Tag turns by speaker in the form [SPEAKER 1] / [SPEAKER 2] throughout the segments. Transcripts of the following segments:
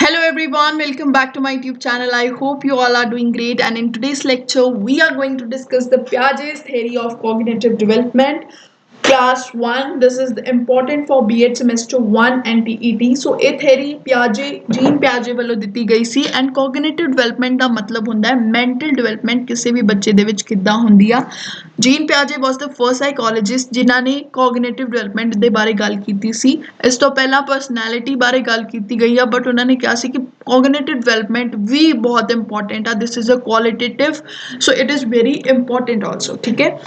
[SPEAKER 1] Hello everyone, welcome back to my YouTube channel. I hope you all are doing great, and in today's lecture we are going to discuss the Piaget's theory of cognitive development. Class 1, this is important for B.Ed semester 1 and TET. So ਇਹ theory Jean Piaget ਵੱਲੋਂ ਦਿੱਤੀ ਗਈ ਸੀ and cognitive development ਦਾ ਮਤਲਬ ਹੁੰਦਾ ਹੈ mental development ਕਿਸੇ ਵੀ ਬੱਚੇ ਦੇ ਵਿੱਚ ਕਿੱਦਾਂ ਹੁੰਦੀ ਆ। Jean Piaget was the first psychologist ਜਿਨ੍ਹਾਂ ਨੇ cognitive development ਦੇ ਬਾਰੇ ਗੱਲ ਕੀਤੀ ਸੀ। ਇਸ ਤੋਂ ਪਹਿਲਾਂ personality ਬਾਰੇ ਗੱਲ ਕੀਤੀ ਗਈ ਆ, ਬਟ ਉਹਨਾਂ ਨੇ ਕਿਹਾ ਸੀ ਕਿ cognitive development ਵੀ ਬਹੁਤ important ਆ। This is a qualitative, so it is very important also, ਠੀਕ ਹੈ।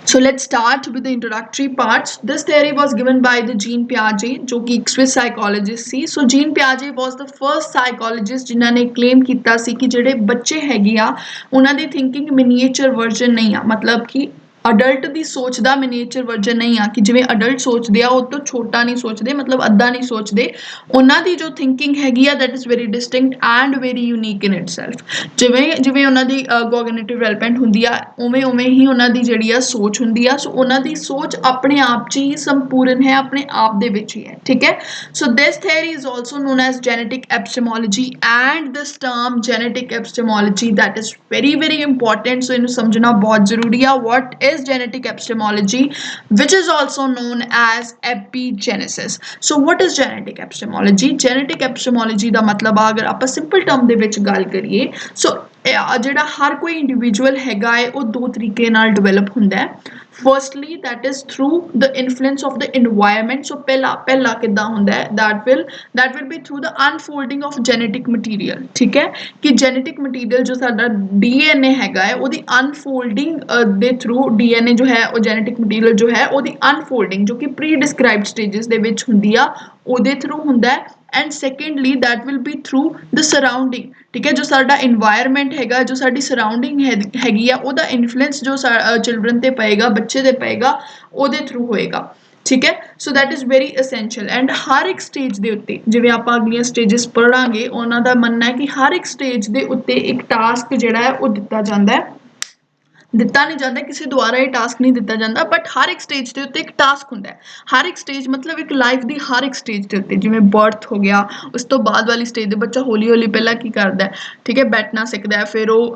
[SPEAKER 1] So let's start with the introductory parts. This theory was given by the Jean Piaget, जो कि एक Swiss psychologist C. So Jean Piaget was the first psychologist जिन्हों ने claim ਕੀਤਾ ਸੀ कि ਜਿਹੜੇ ਬੱਚੇ ਹੈਗੇ ਆ ਉਹਨਾਂ ਦੀ thinking miniature version ਨਹੀਂ ਆ, मतलब कि ਅਡਲਟ ਦੀ ਸੋਚ ਦਾ ਮਿਨੀਏਚਰ ਵਰਜਨ ਨਹੀਂ ਆ ਕਿ ਜਿਵੇਂ ਅਡਲਟ ਸੋਚਦੇ ਆ ਉਹ ਤੋਂ ਛੋਟਾ ਨਹੀਂ ਸੋਚਦੇ, ਮਤਲਬ ਅੱਧਾ ਨਹੀਂ ਸੋਚਦੇ। ਉਹਨਾਂ ਦੀ ਜੋ ਥਿੰਕਿੰਗ ਹੈਗੀ ਆ that is very distinct and very unique in itself। ਜਿਵੇਂ ਉਹਨਾਂ ਦੀ ਕੋਗਨੀਟਿਵ ਡਿਵੈਲਪਮੈਂਟ ਹੁੰਦੀ ਆ ਉਵੇਂ ਹੀ ਉਹਨਾਂ ਦੀ ਜਿਹੜੀ ਆ ਸੋਚ ਹੁੰਦੀ ਆ। ਸੋ ਉਹਨਾਂ ਦੀ ਸੋਚ ਆਪਣੇ ਆਪ 'ਚ ਹੀ ਸੰਪੂਰਨ ਹੈ, ਆਪਣੇ ਆਪ ਦੇ ਵਿੱਚ ਹੀ ਹੈ, ਠੀਕ ਹੈ। ਸੋ this theory is also known as genetic epistemology, and this term genetic epistemology that is very important, so ਇਹਨੂੰ ਸਮਝਣਾ ਬਹੁਤ ਜ਼ਰੂਰੀ ਆ। what is genetic epistemology, which is also known as epigenesis? So what is genetic epistemology? Genetic epistemology ਦਾ ਮਤਲਬ ਅਗਰ ਆਪਾਂ simple term ਦੇ ਵਿੱਚ ਗੱਲ ਕਰੀਏ, ਸੋ ਜਿਹੜਾ ਹਰ ਕੋਈ ਇੰਡੀਵਿਜੂਅਲ ਹੈਗਾ ਹੈ ਉਹ ਦੋ ਤਰੀਕੇ ਨਾਲ ਡਿਵੈਲਪ ਹੁੰਦਾ ਹੈ। Firstly, that is through the influence of the environment. So ਪਹਿਲਾ ਕਿੱਦਾਂ ਹੁੰਦਾ ਹੈ, that will be through the unfolding of genetic material, ਠੀਕ ਹੈ। ਕਿ genetic material ਜੋ ਸਾਡਾ DNA ਹੈਗਾ ਹੈ ਉਹਦੀ unfolding ਦੇ through DNA ਜੋ ਹੈ ਉਹ genetic material ਜੋ ਹੈ ਉਹਦੀ unfolding ਜੋ ਕਿ pre-described stages ਦੇ ਵਿੱਚ ਹੁੰਦੀ ਆ ਉਹਦੇ through ਹੁੰਦਾ ਹੈ। and secondly that will be through the surrounding, ठीक है। जो साडा environment हैगा, जो साडी surrounding हैगी आ ओदा influence जो children ते पएगा, बच्चे ते पएगा ओदे through होएगा, ठीक है। So that is very essential. And हर एक स्टेज ਦੇ ਉੱਤੇ ਜਿਵੇਂ ਆਪਾਂ ਅਗਲੀਆਂ ਸਟੇजेस ਪੜਾਂਗੇ ਉਹਨਾਂ ਦਾ ਮੰਨਣਾ ਹੈ ਕਿ ਹਰ ਇੱਕ ਸਟੇਜ ਦੇ ਉੱਤੇ ਇੱਕ ਟਾਸਕ ਜਿਹੜਾ ਹੈ ਉਹ ਦਿੱਤਾ ਜਾਂਦਾ ਹੈ। ਦਿੱਤਾ ਨਹੀਂ ਜਾਂਦਾ, ਕਿਸੇ ਦੁਆਰਾ ਇਹ ਟਾਸਕ ਨਹੀਂ ਦਿੱਤਾ ਜਾਂਦਾ, ਬਟ ਹਰ ਇੱਕ ਸਟੇਜ ਦੇ ਉੱਤੇ ਇੱਕ ਟਾਸਕ ਹੁੰਦਾ ਹੈ। ਹਰ ਇੱਕ ਸਟੇਜ ਮਤਲਬ ਇੱਕ ਲਾਈਫ ਦੀ ਹਰ ਇੱਕ ਸਟੇਜ ਦੇ ਉੱਤੇ, ਜਿਵੇਂ ਬਰਥ ਹੋ ਗਿਆ, ਉਸ ਤੋਂ ਬਾਅਦ ਵਾਲੀ ਸਟੇਜ ਦੇ ਬੱਚਾ ਹੌਲੀ ਹੌਲੀ ਪਹਿਲਾਂ ਕੀ ਕਰਦਾ ਹੈ, ਠੀਕ ਹੈ, ਬੈਠਣਾ ਸਿੱਖਦਾ ਹੈ, ਫਿਰ ਉਹ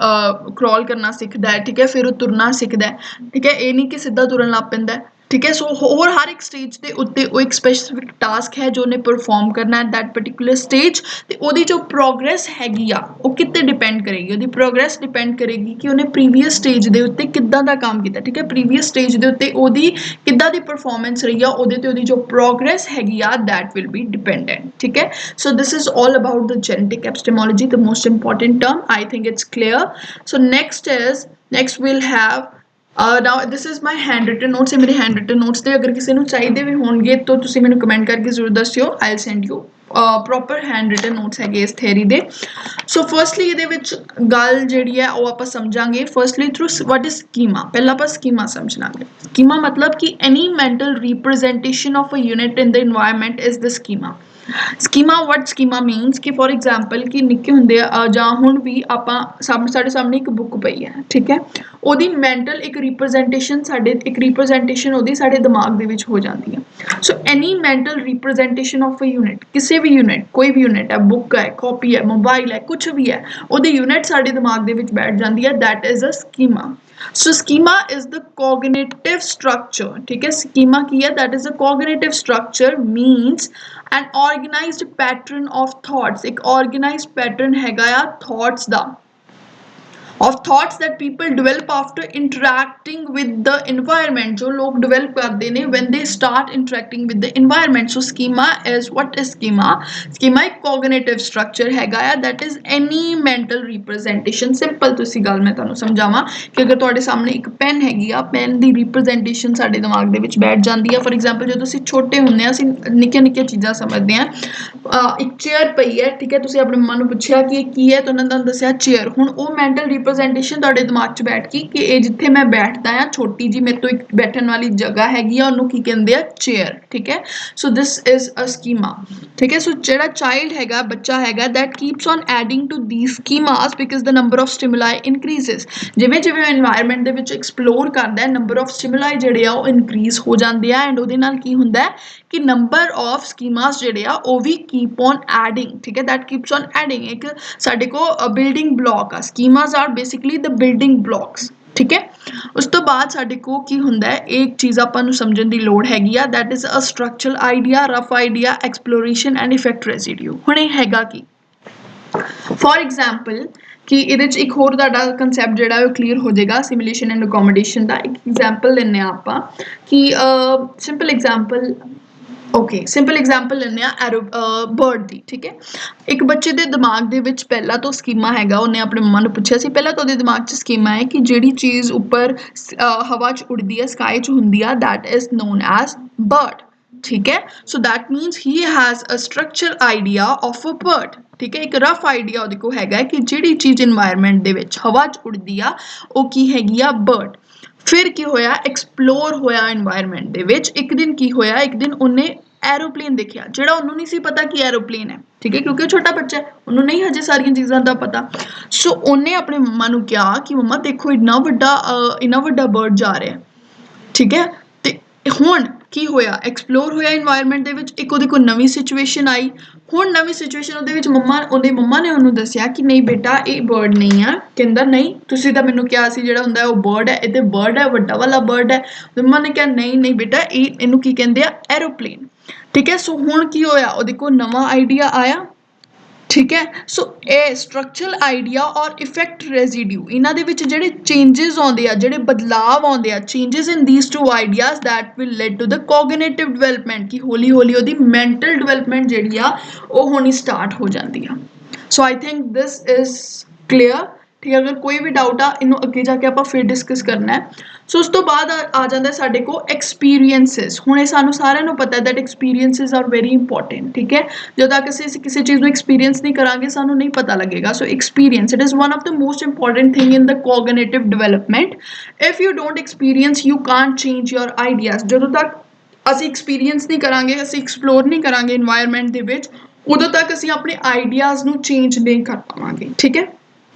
[SPEAKER 1] ਕ੍ਰੋਲ ਕਰਨਾ ਸਿੱਖਦਾ ਹੈ, ਠੀਕ ਹੈ, ਫਿਰ ਉਹ ਤੁਰਨਾ ਸਿੱਖਦਾ ਹੈ, ਠੀਕ ਹੈ। ਇਹ ਨਹੀਂ ਕਿ ਸਿੱਧਾ ਤੁਰਨ ਲੱਗ ਪੈਂਦਾ, ठीक है। सो और हर एक स्टेज के उत्ते वो एक स्पेसिफिक टास्क है जो उन्हें परफॉर्म करना है दैट पर्टिकुलर स्टेज, तो वो जो प्रोग्रेस हैगी आ वो कित्ते डिपेंड करेगी, वो प्रोग्रेस डिपेंड करेगी कि उन्हें प्रीवियस स्टेज के उत्ते किद्दां दा काम किया, ठीक है। प्रीवियस स्टेज के उत्ते ओदी किद्दां दी परफॉर्मेंस रही आ ओदे ते ओदी जो प्रोग्रेस हैगी आ दैट विल बी डिपेंडेंट, ठीक है। So this is all about the genetic epistemology, the most important term. I think it's clear. So next will have now this is my handwritten notes, मेरे handwritten notes ਤੇ ਅਗਰ ਕਿਸੇ ਨੂੰ ਚਾਹੀਦੇ ਵੀ ਹੋਣਗੇ ਤਾਂ ਤੁਸੀਂ ਮੈਨੂੰ ਕਮੈਂਟ ਕਰਕੇ ਜ਼ਰੂਰ ਦੱਸਿਓ। I'll send you proper handwritten notes ਹੈਗੇ ਇਸ ਥਿਊਰੀ ਦੇ। ਸੋ ਫਰਸਟਲੀ ਇਹਦੇ ਵਿੱਚ ਗੱਲ ਜਿਹੜੀ ਹੈ ਉਹ ਆਪਾਂ ਸਮਝਾਂਗੇ firstly through what is schema। ਪਹਿਲਾਂ ਆਪਾਂ schema ਸਮਝਾਂਗੇ। schema ਮਤਲਬ ਕਿ any mental representation of a unit in the environment is the schema। Schema what schema means ਕਿ ਫੋਰ ਐਗਜ਼ਾਮਪਲ ਕਿ ਨਿੱਕੇ ਹੁੰਦੇ ਜਾਂ ਹੁਣ ਵੀ ਆਪਾਂ ਸਾਡੇ ਸਾਹਮਣੇ ਇੱਕ ਬੁੱਕ ਪਈ ਹੈ, ਠੀਕ ਹੈ। ਉਹਦੀ ਮੈਂਟਲ ਇੱਕ ਰਿਪਰੈਜ਼ੈਂਟੇਸ਼ਨ ਉਹਦੀ ਸਾਡੇ ਦਿਮਾਗ ਦੇ ਵਿੱਚ ਹੋ ਜਾਂਦੀ ਹੈ। So any mental representation of a unit, ਕਿਸੇ ਵੀ ਯੂਨਿਟ, ਕੋਈ ਵੀ ਯੂਨਿਟ ਹੈ, ਬੁੱਕ ਹੈ, ਕਾਪੀ ਹੈ, ਮੋਬਾਈਲ ਹੈ, ਕੁਛ ਵੀ ਹੈ, ਉਹਦੀ ਯੂਨਿਟ ਸਾਡੇ ਦਿਮਾਗ ਦੇ ਵਿੱਚ ਬੈਠ ਜਾਂਦੀ ਹੈ, that is a schema। So schema is the cognitive structure, ठीक है। schema की है, that is a cognitive structure means an organized pattern of thoughts, एक organized pattern हैगा या thoughts दा, of thoughts that people develop after interacting with the environment, जो लोग develop करते हैं when they start interacting with the environment। So schema is what is schema? schema एक cognitive structure हैगा या that is any mental representation। simple तुसी गल मैं तुहानू समझावां कि अगर तुहाडे सामने एक पेन हैगी आ, पेन दी representation साडे दिमाग दे विच बैठ जांदी है। फॉर एग्जांपल जो तुसी छोटे हुंदे आ असीं निक्कियां निक्कियां चीज़ां समझदे आ, एक चेयर पई है, ठीक है, तुसी अपने मम्मा नू पुछया कि ये की है तो उन्होंने तुहानू दस्सिया चेयर। हुण वो mental रिप्रजेंटेशन तुहाडे दिमाग 'ਚ बैठ गई कि ये जिथे मैं बैठदा आ छोटी जी मेरे तो एक बैठन वाली जगह हैगी आ उहनूं की कहंदे आ चेयर ठीक है so this is a schema ठीक है सो जिहड़ा चाइल्ड हैगा बच्चा हैगा that keeps on adding to these schemas because the number of stimuli increases जिवें जिवें एनवायरनमेंट दे विच एक्सप्लोर करदा है नंबर ऑफ स्टिमुलाई जिहड़े आ इंक्रीज हो जांदे आ एंड उहदे नाल की हुंदा है कि नंबर ऑफ स्कीमास जिहड़े आ वो भी कीप ऑन एडिंग ठीक है दैट कीप्स ऑन एडिंग एक साडे को बिल्डिंग ब्लॉक आ schemas are basically the building blocks ठीक है उस तो बाद साडे को की हुंदा है एक चीज़ आपां नूं समझण दी लोड़ हैगी आ that is a structural idea rough idea exploration and effect residue हुण ये हैगा की फॉर एग्जाम्पल कि ਇਹਦੇ 'ਚ ਇੱਕ ਹੋਰ ਤੁਹਾਡਾ ਕਨਸੈਪਟ ਜਿਹੜਾ ਉਹ ਕਲੀਅਰ ਹੋ ਜਾਏਗਾ ਸਿਮੂਲੇਸ਼ਨ ਐਂਡ ਅਕੋਮੋਡੇਸ਼ਨ ਦਾ ਇੱਕ ਐਗਜ਼ਾਮਪਲ ਲੈਂਦੇ ਆ ਆਪਾਂ ਕਿ simple example okay simple example ਲੈਂਦੇ ਆ ਬਰਡ ਦੀ ਠੀਕ ਹੈ ਇੱਕ ਬੱਚੇ ਦੇ ਦਿਮਾਗ ਦੇ ਵਿੱਚ ਪਹਿਲਾਂ ਤੋਂ ਸਕੀਮਾ ਹੈਗਾ ਉਹਨੇ ਆਪਣੇ ਮੰਮਾ ਨੂੰ ਪੁੱਛਿਆ ਸੀ ਪਹਿਲਾਂ ਤਾਂ ਉਹਦੇ ਦਿਮਾਗ 'ਚ ਸਕੀਮਾ ਹੈ ਕਿ ਜਿਹੜੀ ਚੀਜ਼ ਉੱਪਰ ਹਵਾ 'ਚ ਉੜਦੀ ਹੈ ਸਕਾਈ 'ਚ ਹੁੰਦੀ ਆ that is non as bird ठीक है so that मीनस he has a structure idea of a bird ठीक है एक रफ आइडिया ਉਹਦੇ ਕੋਲ ਹੈਗਾ ਕਿ ਜਿਹੜੀ ਚੀਜ਼ এনवायरमेंट ਦੇ ਵਿੱਚ ਹਵਾ 'ਚ ਉੜਦੀ ਆ ਉਹ ਕੀ ਹੈਗੀ ਆ ਬਰਡ ਫਿਰ ਕੀ ਹੋਇਆ ਐਕਸਪਲੋਰ ਹੋਇਆ এনवायरमेंट ਦੇ ਵਿੱਚ ਇੱਕ ਦਿਨ ਕੀ ਹੋਇਆ ਇੱਕ ਦਿਨ ਉਹਨੇ ਐਰੋਪਲੇਨ ਦੇਖਿਆ ਜਿਹੜਾ ਉਹਨੂੰ ਨਹੀਂ ਸੀ ਪਤਾ ਕਿ ਐਰੋਪਲੇਨ ਹੈ ਠੀਕ ਹੈ ਕਿਉਂਕਿ ਉਹ ਛੋਟਾ ਬੱਚਾ ਹੈ ਉਹਨੂੰ ਨਹੀਂ ਹਜੇ ਸਾਰੀਆਂ ਚੀਜ਼ਾਂ ਦਾ ਪਤਾ ਸੋ ਉਹਨੇ ਆਪਣੇ ਮੰਮਾ ਨੂੰ ਕਿਹਾ ਕਿ ਮੰਮਾ ਦੇਖੋ ਇੰਨਾ ਵੱਡਾ ਬਰਡ ਜਾ ਰਿਹਾ ਠੀਕ ਹੈ ਤੇ ਹੁਣ ਕੀ ਹੋਇਆ ਐਕਸਪਲੋਰ ਹੋਇਆ এনवायरमेंट ਦੇ ਵਿੱਚ ਇੱਕ ਉਹਦੇ ਕੋਲ ਨਵੀਂ ਸਿਚੁਏਸ਼ਨ ਆਈ ਹੁਣ ਨਵੀਂ ਸਿਚੁਏਸ਼ਨ ਉਹਦੇ ਵਿੱਚ ਉਹਦੇ ਮੰਮਾ ਨੇ ਉਹਨੂੰ ਦੱਸਿਆ ਕਿ ਨਹੀਂ ਬੇਟਾ ਇਹ ਬਰਡ ਨਹੀਂ ਆ ਕਹਿੰਦਾ ਨਹੀਂ ਤੁਸੀਂ ਤਾਂ ਮੈਨੂੰ ਕਿਹਾ ਸੀ ਜਿਹੜਾ ਹੁੰਦਾ ਉਹ ਬਰਡ ਹੈ ਇਹ ਤੇ ਬਰਡ ਹੈ ਵੱਡਾ ਵਾਲਾ ਬਰਡ ਹੈ ਮੰਮਾ ਨੇ ਕਿਹਾ ਨਹੀਂ ਬੇਟਾ ਇਹਨੂੰ ਕੀ ਕਹਿੰਦੇ ਆ ਐਰੋਪਲੇਨ ਠੀਕ ਹੈ ਸੋ ਹੁਣ ਕੀ ਹੋਇਆ ਉਹਦੇ ਕੋਲ ਨਵਾਂ ਆਈਡੀਆ ਆਇਆ ठीक है सो ए स्ट्रक्चरल आइडिया और इफेक्ट रेजिड्यू इन्हां दे विच जिहड़े चेंजेस आउंदे आ जिहड़े बदलाव आउंदे आ changes in these two ideas that will lead to the cognitive development कि हौली हौली ओहदी मैंटल डेवलपमेंट जिहड़ी आ ओह होनी स्टार्ट हो जाती है so I think this is clear ठीक है अगर कोई भी डाउट आ इनू अगे जाके आप फिर डिस्कस करना है सो उस तो बाद आ जाता है साडे को एक्सपीरियंसिस हुण ये सानू सारिਆਂ ਨੂੰ पता है that experiences are very important ठीक है जब तक ਅਸੀਂ किसी चीज़ ਨੂੰ एक्सपीरियंस नहीं करांगे सानू नहीं पता लगेगा so experience it is one of the most important thing in the cognitive development if you don't experience you can't change your ideas ਜਦੋਂ तक ਅਸੀਂ एक्सपीरियंस नहीं करांगे ਅਸੀਂ एक्सप्लोर नहीं करांगे एनवायरनमेंट ਦੇ ਵਿੱਚ ਉਦੋਂ तक ਅਸੀਂ ਆਪਣੇ ਆਈਡੀਆਜ਼ ਨੂੰ ਚੇਂਜ ਨਹੀਂ ਕਰ ਪਾਵਾਂਗੇ ਠੀਕ ਹੈ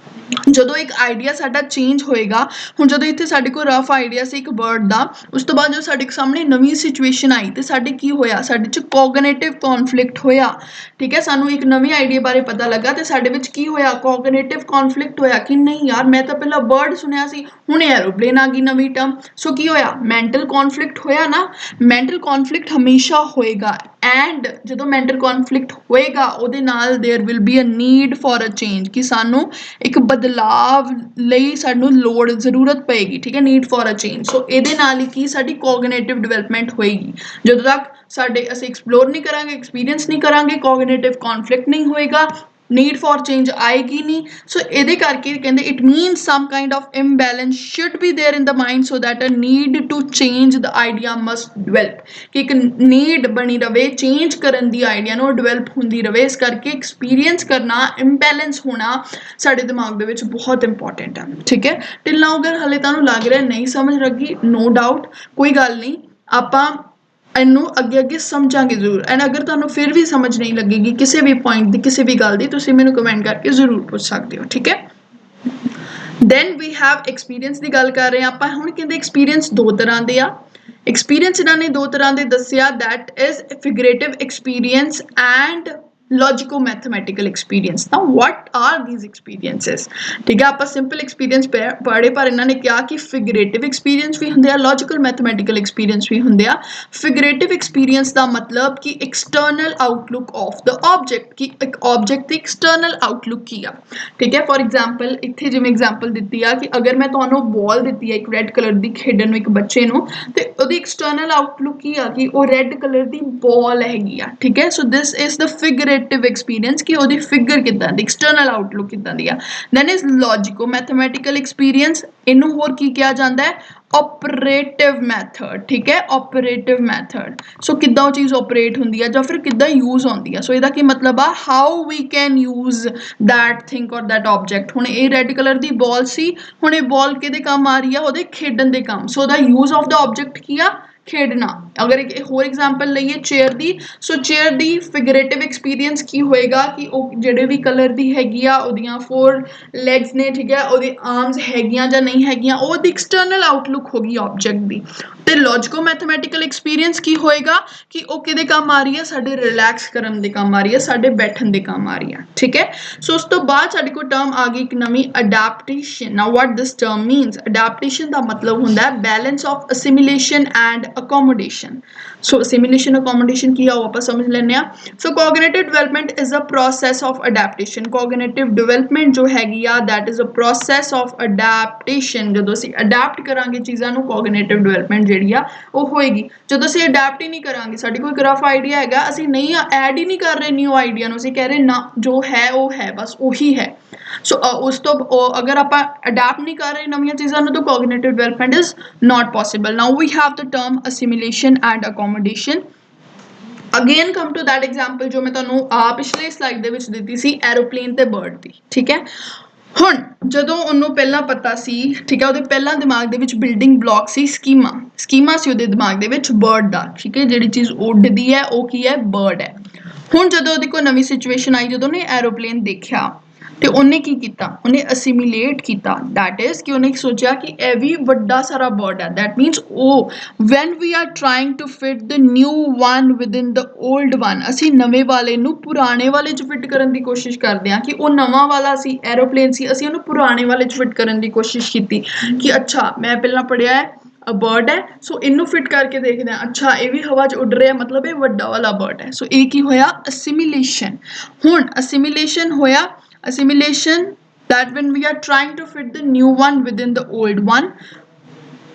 [SPEAKER 1] ਜਦੋਂ ਇੱਕ ਆਈਡੀਆ ਸਾਡਾ ਚੇਂਜ ਹੋਏਗਾ ਹੁਣ ਜਦੋਂ ਇੱਥੇ ਸਾਡੇ ਕੋਲ ਰਫ ਆਈਡੀਆ ਸੀ ਇੱਕ ਬਰਡ ਦਾ ਉਸ ਤੋਂ ਬਾਅਦ ਜਦੋਂ ਸਾਡੇ ਸਾਹਮਣੇ ਨਵੀਂ ਸਿਚੁਏਸ਼ਨ ਆਈ ਤੇ ਸਾਡੇ ਕੀ ਹੋਇਆ ਸਾਡੇ 'ਚ ਕੋਗਨੀਟਿਵ ਕੌਨਫਲਿਕਟ ਹੋਇਆ ਠੀਕ ਹੈ ਸਾਨੂੰ ਇੱਕ ਨਵੀਂ ਆਈਡੀਆ ਬਾਰੇ ਪਤਾ ਲੱਗਾ ਤੇ ਸਾਡੇ ਵਿੱਚ ਕੀ ਹੋਇਆ ਕੋਗਨੀਟਿਵ ਕੌਨਫਲਿਕਟ ਹੋਇਆ ਕਿ ਨਹੀਂ ਯਾਰ ਮੈਂ ਤਾਂ ਪਹਿਲਾਂ ਬਰਡ ਸੁਣਿਆ ਸੀ ਹੁਣ ਐਰੋਪਲੇਨ ਆ ਗਈ ਨਵੀਂ ਟਰਮ ਸੋ ਕੀ ਹੋਇਆ ਮੈਂਟਲ ਕੌਨਫਲਿਕਟ ਹੋਇਆ ਨਾ ਮੈਂਟਲ ਕੌਨਫਲਿਕਟ ਹਮੇਸ਼ਾ ਹੋਏਗਾ ਐਂਡ ਜਦੋਂ ਮੈਂਟਲ ਕੌਨਫਲਿਕਟ ਹੋਏਗਾ ਉਹਦੇ ਨਾਲ there will be a need for a change कि सानू एक बदलाव ਲਈ ਸਾਨੂੰ ਲੋੜ ਜ਼ਰੂਰਤ ਪਏਗੀ ਠੀਕ ਹੈ ਨੀਡ ਫॉर अ चेंज ਸੋ ਇਹਦੇ ਨਾਲ ਹੀ ਕੀ ਸਾਡੀ ਕੋਗਨੀਟਿਵ ਡਿਵੈਲਪਮੈਂਟ ਹੋਏਗੀ ਜਦੋਂ ਤੱਕ ਸਾਡੇ ਅਸੀਂ ਐਕਸਪਲੋਰ ਨਹੀਂ ਕਰਾਂਗੇ ਐਕਸਪੀਰੀਅੰਸ ਨਹੀਂ ਕਰਾਂਗੇ ਕੋਗਨੀਟਿਵ ਕੌਨਫਲਿਕਟ ਨਹੀਂ ਹੋਏਗਾ नीड फॉर चेंज आएगी नहीं सो ये करके कहते it means some kind of imbalance should be there in the mind so that a need to change the idea must develop कि एक नीड बनी रहे चेंज करन दी आइडिया नो डिवेलप होंदी रहे इस करके एक्सपीरियंस करना इम्बैलेंस होना साडे दिमाग दे विच बहुत इंपॉर्टेंट है ठीक है टिल नाउ अगर हले तुहानू लग रहा नहीं समझ लगी नो डाउट कोई गल नहीं आपां ਇਹਨੂੰ ਅੱਗੇ ਅੱਗੇ ਸਮਝਾਂਗੇ ਜ਼ਰੂਰ ਐਂਡ ਅਗਰ ਤੁਹਾਨੂੰ ਫਿਰ ਵੀ ਸਮਝ ਨਹੀਂ ਲੱਗੇਗੀ ਕਿਸੇ ਵੀ ਪੁਆਇੰਟ ਦੀ ਕਿਸੇ ਵੀ ਗੱਲ ਦੀ ਤੁਸੀਂ ਮੈਨੂੰ ਕਮੈਂਟ ਕਰਕੇ ਜ਼ਰੂਰ ਪੁੱਛ ਸਕਦੇ ਹੋ ਠੀਕ ਹੈ ਦੈਨ ਵੀ ਹੈਵ ਐਕਸਪੀਰੀਅੰਸ ਦੀ ਗੱਲ ਕਰ ਰਹੇ ਹਾਂ ਆਪਾਂ ਹੁਣ ਕਹਿੰਦੇ ਐਕਸਪੀਰੀਅੰਸ ਦੋ ਤਰ੍ਹਾਂ ਦੇ ਆ ਐਕਸਪੀਰੀਅੰਸ ਇਹਨਾਂ ਨੇ ਦੋ ਤਰ੍ਹਾਂ ਦੇ ਦੱਸਿਆ that is figurative experience and logico mathematical experience ना व्हाट आर दीज एक्सपीरियंसिस ठीक है आप सिंपल एक्सपीरियंस पढ़े पर इन्होंने कहा कि फिगरेटिव एक्सपीरियंस भी होंगे लॉजिकल मैथमेटिकल एक्सपीरियंस भी होंगे फिगरेटिव एक्सपीरियंस का मतलब कि external outlook of the object कि एक ऑब्जेक्ट की एक्सटर्नल आउटलुक की आ ठीक है फॉर एग्जाम्पल इतने जिवें एग्जाम्पल दी है कि अगर मैं तुहानू बॉल दी है एक रैड कलर की खेडन एक बच्चे नू ते ओहदी एक्सटर्नल आउटलुक की आ कि वो रैड कलर की बॉल हैगी आ ठीक है so this is the figurative figurative experience कि ਉਹਦੀ ਫਿਗਰ ਕਿਦਾਂ ਦੀ ਐਕਸਟਰਨਲ ਆਊਟਲੁੱਕ ਕਿਦਾਂ ਦੀ ਆ ਦੈਨ ਇਜ਼ ਲੌਜੀਕੋ ਮੈਥਮੈਟੀਕਲ ਐਕਸਪੀਰੀਅੰਸ ਇਹਨੂੰ ਹੋਰ ਕੀ ਕਿਹਾ ਜਾਂਦਾ ਹੈ ਆਪਰੇਟਿਵ ਮੈਥਡ ਠੀਕ ਹੈ ਆਪਰੇਟਿਵ ਮੈਥਡ ਸੋ ਕਿੱਦਾਂ ਉਹ ਚੀਜ਼ ਆਪਰੇਟ ਹੁੰਦੀ ਹੈ ਜਾਂ ਫਿਰ ਕਿੱਦਾਂ ਯੂਜ਼ ਹੁੰਦੀ ਹੈ ਸੋ ਇਹਦਾ ਕੀ ਮਤਲਬ ਆ how we can use that thing or that object ਹੁਣ ਇਹ ਰੈੱਡ ਕਲਰ ਦੀ ਬਾਲ ਸੀ ਹੁਣ ਇਹ ਬਾਲ ਕਿਹਦੇ ਕੰਮ ਆ ਰਹੀ ਆ ਉਹਦੇ ਖੇਡਣ ਦੇ ਕੰਮ ਸੋ ਦਾ ਯੂਜ਼ ਆਫ ਦਾ ਆਬਜੈਕਟ ਕੀ ਆ ਖੇਡਣਾ ਅਗਰ ਇੱਕ ਹੋਰ ਐਗਜ਼ਾਮਪਲ ਲਈਏ ਚੇਅਰ ਦੀ ਸੋ ਚੇਅਰ ਦੀ ਫਿਗਰੇਟਿਵ ਐਕਸਪੀਰੀਅੰਸ ਕੀ ਹੋਏਗਾ ਕਿ ਉਹ ਜਿਹੜੇ ਵੀ ਕਲਰ ਦੀ ਹੈਗੀ ਆ ਉਹਦੀਆਂ 4 ਲੈਗਸ ਨੇ ਠੀਕ ਹੈ ਉਹਦੇ ਆਰਮਸ ਹੈਗੀਆਂ ਜਾਂ ਨਹੀਂ ਹੈਗੀਆਂ ਉਹ ਦੀ ਐਕਸਟਰਨਲ ਆਊਟਲੁੱਕ ਹੋਗੀ ਆਬਜੈਕਟ ਦੀ ਤੇ ਲੌਜੀਕੋ ਮੈਥਮੈਟੀਕਲ ਐਕਸਪੀਰੀਅੰਸ ਕੀ ਹੋਏਗਾ ਕਿ ਉਹ ਕਿਹਦੇ ਕੰਮ ਆ ਰਹੀ ਹੈ ਸਾਡੇ ਰਿਲੈਕਸ ਕਰਨ ਦੇ ਕੰਮ ਆ ਰਹੀ ਹੈ ਸਾਡੇ ਬੈਠਣ ਦੇ ਕੰਮ ਆ ਰਹੀ ਹੈ ਠੀਕ ਹੈ ਸੋ ਉਸ ਤੋਂ ਬਾਅਦ ਸਾਡੇ ਕੋਲ ਟਰਮ ਆ ਗਈ ਇੱਕ ਨਵੀਂ adaptation now what this term means adaptation ਦਾ ਮਤਲਬ ਹੁੰਦਾ ਹੈ balance of assimilation and accommodation so assimilation accommodation ਕੀ ਆ ਉਹ ਆਪਾਂ ਸਮਝ ਲੈਂਦੇ ਆ so cognitive development is a process of adaptation cognitive development ਜੋ ਹੈਗੀ ਆ that is a process of adaptation ਜਦੋਂ ਅਸੀਂ ਅਡੈਪਟ ਕਰਾਂਗੇ ਚੀਜ਼ਾਂ ਨੂੰ cognitive development ਜਿਹੜੀ ਆ ਉਹ ਹੋਏਗੀ ਜਦੋਂ ਅਸੀਂ ਅਡੈਪਟ ਹੀ ਨਹੀਂ ਕਰਾਂਗੇ ਸਾਡੀ ਕੋਈ ਰਫ ਆਈਡੀਆ ਹੈਗਾ ਅਸੀਂ ਨਹੀਂ ਐਡ ਹੀ ਨਹੀਂ ਕਰ ਰਹੇ ਨਿਊ ਆਈਡੀਆ ਨੂੰ ਅਸੀਂ ਕਹਿ ਰਹੇ ਨਾ ਜੋ ਹੈ ਉਹ ਹੈ ਬਸ ਉਹੀ ਹੈ ਸੋ ਉਸ ਤੋਂ ਅਗਰ ਆਪਾਂ ਅਡੈਪਟ ਨਹੀਂ ਕਰ ਰਹੇ ਨਵੀਆਂ ਚੀਜ਼ਾਂ ਨੂੰ ਤਾਂ cognitive development is not possible now we have the term assimilation and accommodation again come to that example ਜੋ ਮੈਂ ਤੁਹਾਨੂੰ ਪਿਛਲੇ ਸਲਾਈਡ ਦੇ ਵਿੱਚ ਦਿੱਤੀ ਸੀ ਐਰੋਪਲੇਨ ਤੇ ਬਰਡ ਦੀ ਠੀਕ ਹੈ ਹੁਣ ਜਦੋਂ ਉਹਨੂੰ ਪਹਿਲਾਂ ਪਤਾ ਸੀ ਠੀਕ ਹੈ ਉਹਦੇ ਪਹਿਲਾਂ ਦਿਮਾਗ ਦੇ ਵਿੱਚ ਬਿਲਡਿੰਗ ਬਲੌਕ ਸੀ ਸਕੀਮਾ ਸੀ ਉਹਦੇ ਦਿਮਾਗ ਦੇ ਵਿੱਚ ਬਰਡ ਦਾ ਠੀਕ ਹੈ ਜਿਹੜੀ ਚੀਜ਼ ਉੱਡਦੀ ਹੈ ਉਹ ਕੀ ਹੈ ਬਰਡ ਹੈ ਹੁਣ ਜਦੋਂ ਉਹਦੇ ਕੋਲ ਨਵੀਂ ਸਿਚੁਏਸ਼ਨ ਆਈ ਜਦੋਂ ਉਹਨੇ ਐਰੋਪਲੇਨ ਦੇਖਿਆ ਤੇ ਉਹਨੇ ਕੀ ਕੀਤਾ ਉਹਨੇ ਅਸਿਮੀਲੇਟ ਕੀਤਾ ਦੈਟ ਇਜ਼ ਕਿ ਉਹਨੇ ਸੋਚਿਆ ਕਿ ਇਹ ਵੀ ਵੱਡਾ ਸਾਰਾ ਬਰਡ ਹੈ ਦੈਟ ਮੀਨਸ ਉਹ when we are trying to fit the new one within the old one ਅਸੀਂ ਨਵੇਂ ਵਾਲੇ ਨੂੰ ਪੁਰਾਣੇ ਵਾਲੇ 'ਚ ਫਿਟ ਕਰਨ ਦੀ ਕੋਸ਼ਿਸ਼ ਕਰਦੇ ਹਾਂ ਕਿ ਉਹ ਨਵਾਂ ਵਾਲਾ ਸੀ ਐਰੋਪਲੇਨ ਸੀ ਅਸੀਂ ਉਹਨੂੰ ਪੁਰਾਣੇ ਵਾਲੇ 'ਚ ਫਿਟ ਕਰਨ ਦੀ ਕੋਸ਼ਿਸ਼ ਕੀਤੀ ਕਿ ਅੱਛਾ ਮੈਂ ਪਹਿਲਾਂ ਪੜ੍ਹਿਆ ਹੈ ਬਰਡ ਹੈ ਸੋ ਇਹਨੂੰ ਫਿਟ ਕਰਕੇ ਦੇਖਦੇ ਹਾਂ ਅੱਛਾ ਇਹ ਵੀ ਹਵਾ 'ਚ ਉੱਡ ਰਿਹਾ ਮਤਲਬ ਇਹ ਵੱਡਾ ਵਾਲਾ ਬਰਡ ਹੈ ਸੋ ਇਹ ਕੀ ਹੋਇਆ ਅਸਿਮੀਲੇਸ਼ਨ ਹੁਣ ਅਸਿਮੀਲੇਸ਼ਨ ਹੋਇਆ assimilation that when we are trying to fit the new one within the old one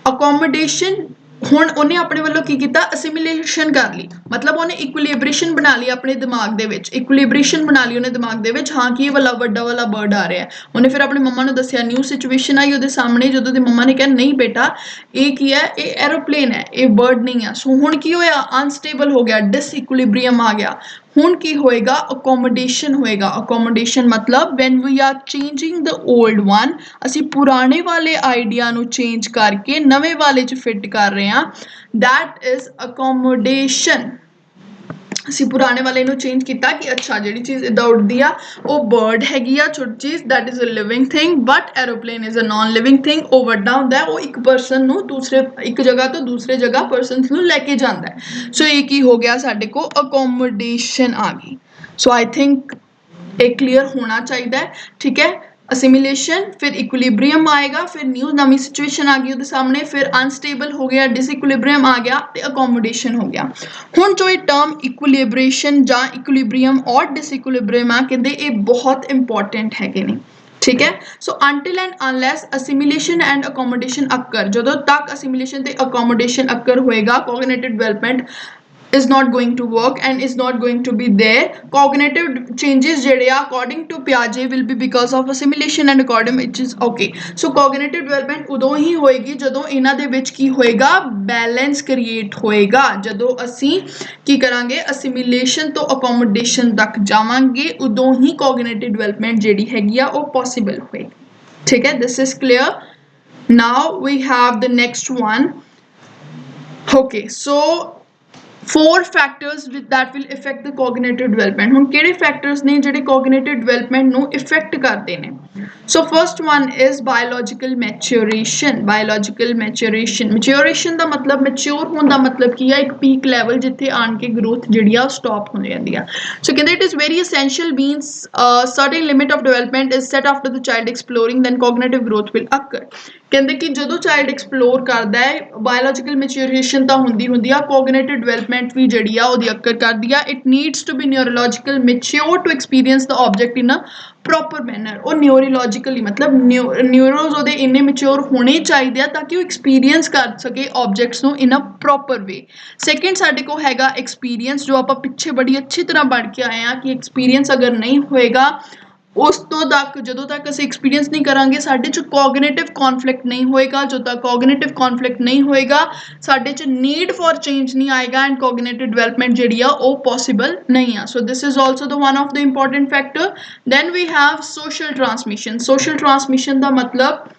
[SPEAKER 1] accommodation ਹੁਣ ਉਹਨੇ ਆਪਣੇ ਵੱਲੋਂ ਕੀ ਕੀਤਾ ਅਸਿਮੀਲੇਸ਼ਨ ਕਰ ਲਈ ਮਤਲਬ ਉਹਨੇ ਇਕੁਇਲਿਬ੍ਰੇਸ਼ਨ ਬਣਾ ਲਈ ਆਪਣੇ ਦਿਮਾਗ ਦੇ ਵਿੱਚ ਇਕੁਇਲਿਬ੍ਰੇਸ਼ਨ ਬਣਾ ਲਈ ਉਹਨੇ ਦਿਮਾਗ ਦੇ ਵਿੱਚ ਹਾਂ ਕਿ ਇਹ ਵੱਡਾ ਵਾਲਾ ਬਰਡ ਆ ਰਿਹਾ ਉਹਨੇ ਫਿਰ ਆਪਣੇ ਮੰਮਾ ਨੂੰ ਦੱਸਿਆ ਨਿਊ ਸਿਚੁਏਸ਼ਨ ਆਈ ਉਹਦੇ ਸਾਹਮਣੇ ਜਦੋਂ ਦੀ ਮੰਮਾ ਨੇ ਕਿਹਾ ਨਹੀਂ ਬੇਟਾ ਇਹ ਕੀ ਹੈ ਇਹ ਐਰੋਪਲੇਨ ਹੈ ਇਹ ਬਰਡ ਨਹੀਂ ਆ ਸੋ ਹੁਣ ਕੀ ਹੋਇਆ ਅਨਸਟੇਬਲ ਹੋ ਗਿਆ ਡਿਸਇਕੁਇਲਿਬ੍ਰੀਅਮ ਆ ਗਿਆ ਹੁਣ ਕੀ ਹੋਏਗਾ ਅਕੋਮੋਡੇਸ਼ਨ ਹੋਏਗਾ ਅਕੋਮੋਡੇਸ਼ਨ ਮਤਲਬ when we are changing the old one ਅਸੀਂ ਪੁਰਾਣੇ ਵਾਲੇ ਆਈਡੀਆ ਨੂੰ ਚੇਂਜ ਕਰਕੇ ਨਵੇਂ ਵਾਲੇ 'ਚ ਫਿੱਟ ਕਰ ਰਹੇ ਹਾਂ that is accommodation ਅਸੀਂ ਪੁਰਾਣੇ ਵਾਲੇ ਨੂੰ ਚੇਂਜ ਕੀਤਾ ਕਿ ਅੱਛਾ ਜਿਹੜੀ ਚੀਜ਼ ਇੱਦਾਂ ਉੱਡਦੀ ਆ ਉਹ ਬਰਡ ਹੈਗੀ ਆ ਛੋਟੀ ਚੀਜ਼ that is a living thing but aeroplane is a non living thing ਉਹ ਵੱਡਾ ਹੁੰਦਾ ਹੈ ਉਹ ਇੱਕ ਪਰਸਨ ਨੂੰ ਇੱਕ ਜਗ੍ਹਾ ਤੋਂ ਦੂਸਰੇ ਜਗ੍ਹਾ ਪਰਸਨਸ ਨੂੰ ਲੈ ਕੇ ਜਾਂਦਾ ਹੈ ਸੋ ਇਹ ਕੀ ਹੋ ਗਿਆ ਸਾਡੇ ਕੋਲ ਅਕੋਮੋਡੇਸ਼ਨ ਆ ਗਈ ਸੋ ਆਈ ਥਿੰਕ ਇਹ ਕਲੀਅਰ ਹੋਣਾ ਚਾਹੀਦਾ ਹੈ ਠੀਕ ਹੈ ਅਸਿਮੀਲੇਸ਼ਨ ਫਿਰ ਇਕੁਇਲਿਬ੍ਰੀਅਮ ਆਏਗਾ ਫਿਰ ਨਿਊ ਨਵੀਂ ਸਿਚੁਏਸ਼ਨ ਆ ਗਈ ਉਹਦੇ ਸਾਹਮਣੇ ਫਿਰ ਅਨਸਟੇਬਲ ਹੋ ਗਿਆ ਡਿਸਇਕੁਇਲਿਬ੍ਰੀਅਮ ਆ ਗਿਆ ਤੇ ਅਕੋਮੋਡੇਸ਼ਨ ਹੋ ਗਿਆ ਹੁਣ ਜੋ ਇਹ ਟਰਮ ਇਕੁਇਲਿਬ੍ਰੇਸ਼ਨ ਜਾਂ ਇਕੁਇਲਿਬ੍ਰੀਅਮ ਔਰ ਡਿਸਇਕੁਇਲਿਬ੍ਰੀਅਮ ਆ ਕਹਿੰਦੇ ਇਹ ਬਹੁਤ ਇੰਪੋਰਟੈਂਟ ਹੈਗੇ ਨੇ ਠੀਕ ਹੈ ਸੋ until and unless assimilation and accommodation occur ਜਦੋਂ ਤੱਕ assimilation ਤੇ accommodation occur ਹੋਏਗਾ cognitive development is not going to work and is not going to be there cognitive changes ਜਿਹੜੇ ਆ according to Piaget will be because of assimilation and accommodation which is okay so cognitive development ਉਦੋਂ ਹੀ ਹੋਏਗੀ ਜਦੋਂ ਇਹਨਾਂ ਦੇ ਵਿੱਚ ਕੀ ਹੋਏਗਾ balance create ਹੋਏਗਾ ਜਦੋਂ ਅਸੀਂ ਕੀ ਕਰਾਂਗੇ assimilation ਤੋਂ accommodation ਤੱਕ ਜਾਵਾਂਗੇ ਉਦੋਂ ਹੀ cognitive development ਜਿਹੜੀ ਹੈਗੀ ਆ ਉਹ possible ਹੋਏਗੀ ਠੀਕ ਹੈ this is clear now we have the next one okay so 4 factors that will affect the cognitive development ਹੁਣ ਕਿਹੜੇ ਫੈਕਟਰਸ ਨੇ ਜਿਹੜੇ cognitive development ਨੂੰ ਇਫੈਕਟ ਕਰਦੇ ਨੇ so first one is biological maturation maturation ਦਾ ਮਤਲਬ ਮੈਚੁਰ ਹੋਣ ਦਾ ਮਤਲਬ ਕੀ ਆ ਇੱਕ ਪੀਕ ਲੈਵਲ ਜਿੱਥੇ ਆਣ ਕੇ ਗਰੋਥ ਜਿਹੜੀ ਆ ਸਟਾਪ ਹੋ ਜਾਂਦੀ ਆ so ਕਹਿੰਦੇ it is very essential means certain limit of development is set after the child exploring then cognitive growth will occur ਕਹਿੰਦੇ ਕਿ ਜਦੋਂ ਚਾਈਲਡ ਐਕਸਪਲੋਰ ਕਰਦਾ ਹੈ ਬਾਇਓਲੋਜੀਕਲ ਮੈਚੁਰੇਸ਼ਨ ਤਾਂ ਹੁੰਦੀ ਆ ਕੋਗਨੀਟਿਵ ਡਿਵੈਲਪਮੈਂਟ ਡਿਵੈਲਪਮੈਂਟ ਵੀ ਜਿਹੜੀ ਆ ਉਹਦੀ ਅਕਰ ਕਰਦੀ ਆ। It needs to be neurological mature to experience the object in a proper manner. ਉਹ ਨਿਊਰੋਲੋਜੀਕਲੀ ਮਤਲਬ ਨਿਊਰੋਜ਼ ਉਹਦੇ ਇੰਨੇ ਮੈਚਿਓਰ ਹੋਣੇ ਚਾਹੀਦੇ ਆ ਤਾਂ ਕਿ ਉਹ ਐਕਸਪੀਰੀਅੰਸ ਕਰ ਸਕੇ ਆਬਜੈਕਟਸ ਨੂੰ ਇਨ ਅ ਪ੍ਰੋਪਰ ਵੇ। ਸੈਕਿੰਡ ਸਾਡੇ ਕੋਲ ਹੈਗਾ ਐਕਸਪੀਰੀਅੰਸ, ਜੋ ਆਪਾਂ ਪਿੱਛੇ ਬੜੀ ਅੱਛੀ ਤਰ੍ਹਾਂ ਪੜ੍ਹ ਕੇ ਆਏ ਆ ਕਿ ਐਕਸਪੀਰੀਅੰਸ ਅਗਰ ਨਹੀਂ ਹੋਏਗਾ, ਉਸ ਤੋਂ ਤੱਕ ਜਦੋਂ ਤੱਕ ਅਸੀਂ ਐਕਸਪੀਰੀਅੰਸ ਨਹੀਂ ਕਰਾਂਗੇ ਸਾਡੇ 'ਚ ਕੋਗਨੀਟਿਵ ਕੌਨਫਲਿਕਟ ਨਹੀਂ ਹੋਏਗਾ। ਜਦੋਂ ਤੱਕ ਕੋਗਨੀਟਿਵ ਕੌਨਫਲਿਕਟ ਨਹੀਂ ਹੋਏਗਾ ਸਾਡੇ 'ਚ ਨੀਡ ਫॉर ਚੇਂਜ ਨਹੀਂ ਆਏਗਾ ਐਂਡ ਕੋਗਨੀਟਿਵ ਡਿਵੈਲਪਮੈਂਟ ਜਿਹੜੀ ਆ ਉਹ ਪੋਸੀਬਲ ਨਹੀਂ ਆ। So this is also the one of the important factor. Then we have social transmission. Social transmission ਦਾ ਮਤਲਬ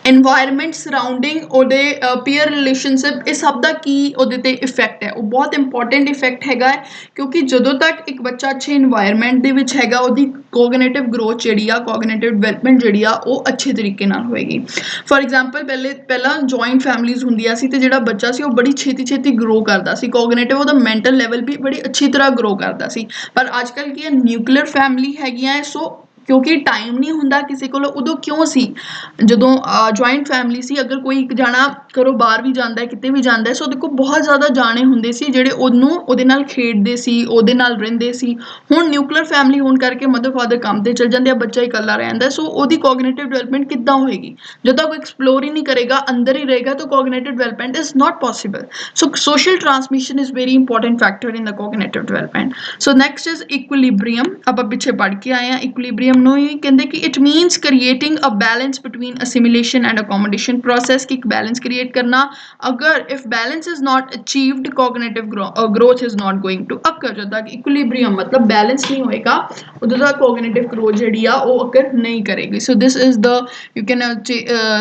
[SPEAKER 1] ਇਨਵਾਇਰਮੈਂਟ ਸਰਾਊਂਡਿੰਗ, ਉਹਦੇ ਪੀਅਰ ਰਿਲੇਸ਼ਨਸ਼ਿਪ, ਇਹ ਸਭ ਦਾ ਕੀ ਉਹਦੇ ਤੇ ਇਫੈਕਟ ਹੈ। ਉਹ ਬਹੁਤ ਇੰਪੋਰਟੈਂਟ ਇਫੈਕਟ ਹੈਗਾ ਹੈ ਕਿਉਂਕਿ ਜਦੋਂ ਤੱਕ ਇੱਕ ਬੱਚਾ ਅੱਛੇ ਇਨਵਾਇਰਮੈਂਟ ਦੇ ਵਿੱਚ ਹੈਗਾ ਉਹਦੀ ਕੋਗਨੀਟਿਵ ਗਰੋਥ ਜਿਹੜੀ ਆ, ਕੋਗਨੀਟਿਵ ਡਿਵੈਲਪਮੈਂਟ ਜਿਹੜੀ ਆ ਉਹ ਅੱਛੇ ਤਰੀਕੇ ਨਾਲ ਹੋਏਗੀ। ਫॉर ਐਗਜ਼ਾਮਪਲ ਪਹਿਲਾਂ ਜੁਆਇੰਟ ਫੈਮਲੀਜ਼ ਹੁੰਦੀਆਂ ਸੀ ਤੇ ਜਿਹੜਾ ਬੱਚਾ ਸੀ ਉਹ ਬੜੀ ਛੇਤੀ ਗਰੋ ਕਰਦਾ ਸੀ, ਕੋਗਨੀਟਿਵ ਉਹਦਾ ਮੈਂਟਲ ਲੈਵਲ ਵੀ ਬੜੀ ਅੱਛੀ ਤਰ੍ਹਾਂ ਗਰੋ ਕਰਦਾ ਸੀ। ਪਰ ਅੱਜ ਕੱਲ੍ਹ ਕੀ ਹੈ, ਨਿਊਕਲੀਅਰ ਫੈਮਲੀ ਹੈਗੀਆਂ ਹੈ, ਸੋ ਕਿਉਂਕਿ ਟਾਈਮ ਨਹੀਂ ਹੁੰਦਾ ਕਿਸੇ ਕੋਲ। ਉਦੋਂ ਕਿਉਂ ਸੀ, ਜਦੋਂ ਜੁਆਇੰਟ ਫੈਮਿਲੀ ਸੀ, ਅਗਰ ਕੋਈ ਇੱਕ ਜਾਣਾ ਘਰੋਂ ਬਾਹਰ ਵੀ ਜਾਂਦਾ ਹੈ, ਕਿਤੇ ਵੀ ਜਾਂਦਾ ਹੈ, ਸੋ ਉਹਦੇ ਕੋਲ ਬਹੁਤ ਜ਼ਿਆਦਾ ਜਾਣੇ ਹੁੰਦੇ ਸੀ ਜਿਹੜੇ ਉਹਦੇ ਨਾਲ ਖੇਡਦੇ ਸੀ, ਉਹਦੇ ਨਾਲ ਰਹਿੰਦੇ ਸੀ। ਹੁਣ ਨਿਊਕਲੀਅਰ ਫੈਮਿਲੀ ਹੋਣ ਕਰਕੇ ਮਦਰ ਫਾਦਰ ਕੰਮ ਤੇ ਚਲ ਜਾਂਦੇ ਆ, ਬੱਚਾ ਇਕੱਲਾ ਰਹਿੰਦਾ, ਸੋ ਉਹਦੀ ਕੋਗਨੀਟਿਵ ਡਿਵੈਲਪਮੈਂਟ ਕਿੱਦਾਂ ਹੋਏਗੀ? ਜਦੋਂ ਤੱਕ ਐਕਸਪਲੋਰ ਹੀ ਨਹੀਂ ਕਰੇਗਾ, ਅੰਦਰ ਹੀ ਰਹੇਗਾ, ਤਾਂ cognitive development is not possible. So social transmission is very important factor in the cognitive development. So next is equilibrium. ਆਪਾਂ ਪਿੱਛੇ ਪੜ੍ਹ ਕੇ ਆਏ ਹਾਂ ਇਕੁਇਲਿਬ੍ਰੀਅਮ ਨੂੰ ਹੀ ਕਹਿੰਦੇ ਕਿ it means creating a balance between assimilation and accommodation process, ਕਿ ਇੱਕ ਬੈਲੈਂਸ ਕ੍ਰੀਏਟ ਕਰਨਾ। ਅਗਰ if balance is not achieved, cognitive growth is not going to occur। ਜਦੋਂ ਤੱਕ ਇਕੁਇਲਿਬ੍ਰੀਅਮ ਮਤਲਬ ਬੈਲੈਂਸ ਨਹੀਂ ਹੋਏਗਾ ਉਦੋਂ ਤੱਕ ਕੋਗਨੀਟਿਵ ਗਰੋਥ ਜਿਹੜੀ ਆ ਉਹ ਅਕਰ ਨਹੀਂ ਕਰੇਗੀ। So this is the you can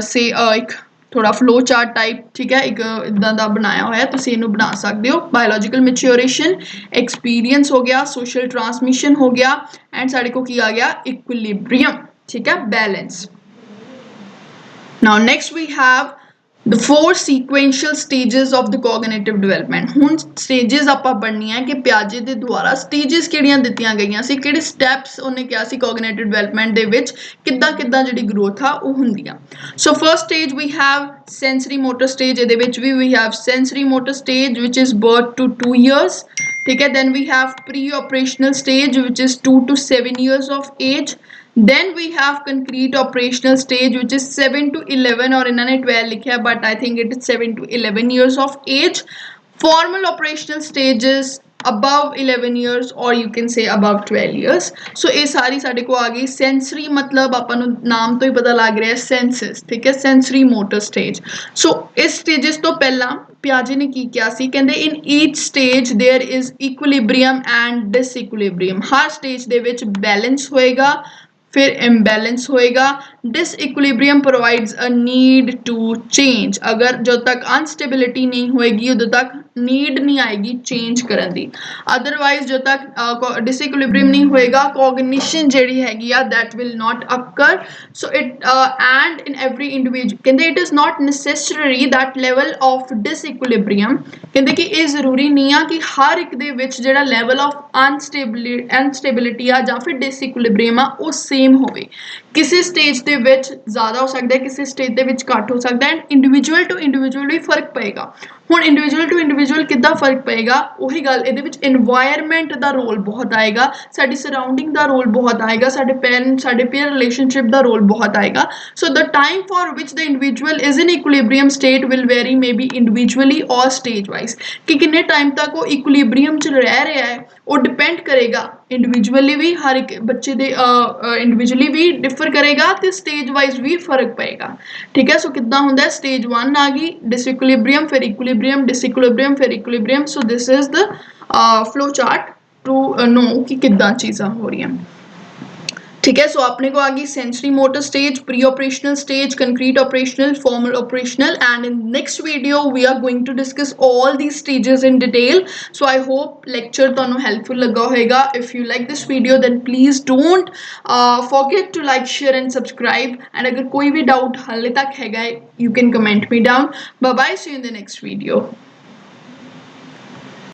[SPEAKER 1] say ਇੱਕ ਥੋੜਾ ਫਲੋ ਚਾਰਟ ਟਾਈਪ, ਠੀਕ ਹੈ, ਇੱਕ ਇਦਾਂ ਦਾ ਬਣਾਇਆ ਹੋਇਆ, ਤੁਸੀਂ ਇਹਨੂੰ ਬਣਾ ਸਕਦੇ ਹੋ। ਬਾਇਓਲੋਜੀਕਲ ਮੈਚਿਓਰੇਸ਼ਨ, ਐਕਸਪੀਰੀਅੰਸ ਹੋ ਗਿਆ, ਸੋਸ਼ਲ ਟਰਾਂਸਮਿਸ਼ਨ ਹੋ ਗਿਆ, ਐਂਡ ਸਾਡੇ ਕੋਲ ਕੀ ਆ ਗਿਆ, ਇਕੁਇਲਿਬ੍ਰੀਅਮ, ਠੀਕ ਹੈ, balance. Now next we have the four sequential stages of the cognitive development। ਹੁਣ ਸਟੇजेस ਆਪਾਂ ਪੜ੍ਹਨੀਆਂ ਕਿ ਪਿਆਜੇ ਦੇ ਦੁਆਰਾ ਸਟੇजेस ਕਿਹੜੀਆਂ ਦਿੱਤੀਆਂ ਗਈਆਂ ਸੀ, ਕਿਹੜੇ ਸਟੈਪਸ ਉਹਨੇ ਕਿਹਾ ਸੀ ਕੋਗਨੀਟਿਵ ਡਿਵੈਲਪਮੈਂਟ ਦੇ ਵਿੱਚ ਕਿੱਦਾਂ ਜਿਹੜੀ ਗਰੋਥ ਆ ਉਹ ਹੁੰਦੀ ਆ। So first stage we have sensory motor stage. ਇਹਦੇ ਵਿੱਚ we have sensory motor stage ਵਿਚ ਇਜ਼ ਬਰਥ ਟੂ 2 years, ਠੀਕ ਹੈ। Then we have pre operational stage ਵਿਚ is 2 to 7 years of age। Then we have concrete operational stage which is 7 to 11, or इन्होंने 12 लिखा है but I think it is 7 to 11 years of age। Formal operational stages above 11 years or you can say above 12 years। so ये सारी साढ़े को आ गई। sensory मतलब अपन नाम तो ही पता लग रहा है senses, ठीक है, sensory motor stage। so इस stages तो पहला ਪਿਆਜੇ ਨੇ ਕੀ ਕਿਹਾ ਸੀ, ਕਹਿੰਦੇ in each stage there is equilibrium and disequilibrium। ਹਰ ਸਟੇਜ ਦੇ ਵਿੱਚ ਬੈਲੈਂਸ ਹੋਏਗਾ, फिर इम्बैलेंस होएगा। Disequilibrium provides a need to change. अगर जो तक अनस्टेबिलिटी नहीं होएगी उदों तक नीड नहीं आएगी चेंज करन दी। अदरवाइज जो तक डिसइक्विलिब्रियम नहीं होएगा कॉग्निशन जेड़ी हैगी आ that will not occur. So it and in every individual कहते it is not necessary that level of disequilibrium, कहते कि ये जरूरी नहीं आ कि हर एक दे विच जेड़ा लेवल ऑफ अनस्टेबिलिटी आ ਜਾਂ ਫਿਰ डिसइक्विलिब्रियम आ ਉਹ सेम ਹੋਵੇ। ਕਿਸੇ ਸਟੇਜ ਦੇ ਵਿੱਚ ਜ਼ਿਆਦਾ ਹੋ ਸਕਦਾ ਹੈ, ਕਿਸੇ ਸਟੇਜ ਦੇ ਵਿੱਚ ਘੱਟ ਹੋ ਸਕਦਾ ਹੈ, ਐਂਡ ਇੰਡੀਵਿਜੂਅਲ ਟੂ ਇੰਡੀਵਿਜੂਅਲ ਵੀ ਫਰਕ ਪਏਗਾ। ਹੁਣ ਇੰਡੀਵਿਜੂਅਲ ਟੂ ਇੰਡੀਵਿਜੂਅਲ ਕਿੱਦਾਂ ਫਰਕ ਪਏਗਾ, ਉਹੀ ਗੱਲ, ਇਹਦੇ ਵਿੱਚ ਇਨਵਾਇਰਮੈਂਟ ਦਾ ਰੋਲ ਬਹੁਤ ਆਏਗਾ, ਸਾਡੀ ਸਰਾਊਂਡਿੰਗ ਦਾ ਰੋਲ ਬਹੁਤ ਆਏਗਾ, ਸਾਡੇ ਪੈਰੈਂਟਸ ਸਾਡੇ ਪੀਅਰ ਰਿਲੇਸ਼ਨਸ਼ਿਪ ਦਾ ਰੋਲ ਬਹੁਤ ਆਏਗਾ। So the time for which the individual is in equilibrium state will vary may be individually or stage wise, ਕਿ ਕਿੰਨੇ ਟਾਈਮ ਤੱਕ ਉਹ ਇਕੁਇਲਿਬ੍ਰੀਅਮ 'ਚ ਰਹਿ ਰਿਹਾ ਹੈ ਉਹ ਡਿਪੈਂਡ ਕਰੇਗਾ ਇੰਡੀਵਿਜੂਅਲੀ ਵੀ, ਹਰ ਇੱਕ ਬੱਚੇ ਦੇ ਇੰਡੀਵਿਜੂਅਲੀ ਵੀ ਡਿਫਰ ਕਰੇਗਾ ਤੇ ਸਟੇਜ ਵਾਈਜ਼ ਵੀ ਫਰਕ ਪਏਗਾ, ਠੀਕ ਹੈ। ਸੋ ਕਿੱਦਾਂ ਹੁੰਦਾ, ਸਟੇਜ 1 ਆ ਗਈ ਡਿਸਇਕੁਇਲਿਬ੍ਰੀਅਮ, ਫਿਰ ਇਕੁਇਲਿਬ੍ਰੀਅਮ, ਡਿਸਇਕੁਇਲਿਬ੍ਰੀਅਮ, ਫਿਰ equilibrium. So this is the flow chart to know ਕਿ ਕਿੱਦਾਂ ਚੀਜ਼ਾਂ ਹੋ ਰਹੀਆਂ, ठीक है। सो अपने को आ गई sensory motor stage, pre operational stage, concrete operational, formal operational, and in next video we are going to discuss all these stages in detail. So I hope lecture तुहानू हेल्पफुल लगा होएगा। If you like this video then please don't forget to like share and subscribe, and अगर कोई भी doubt हाले तक हैगा you can comment me down. Bye bye, see you in the next video.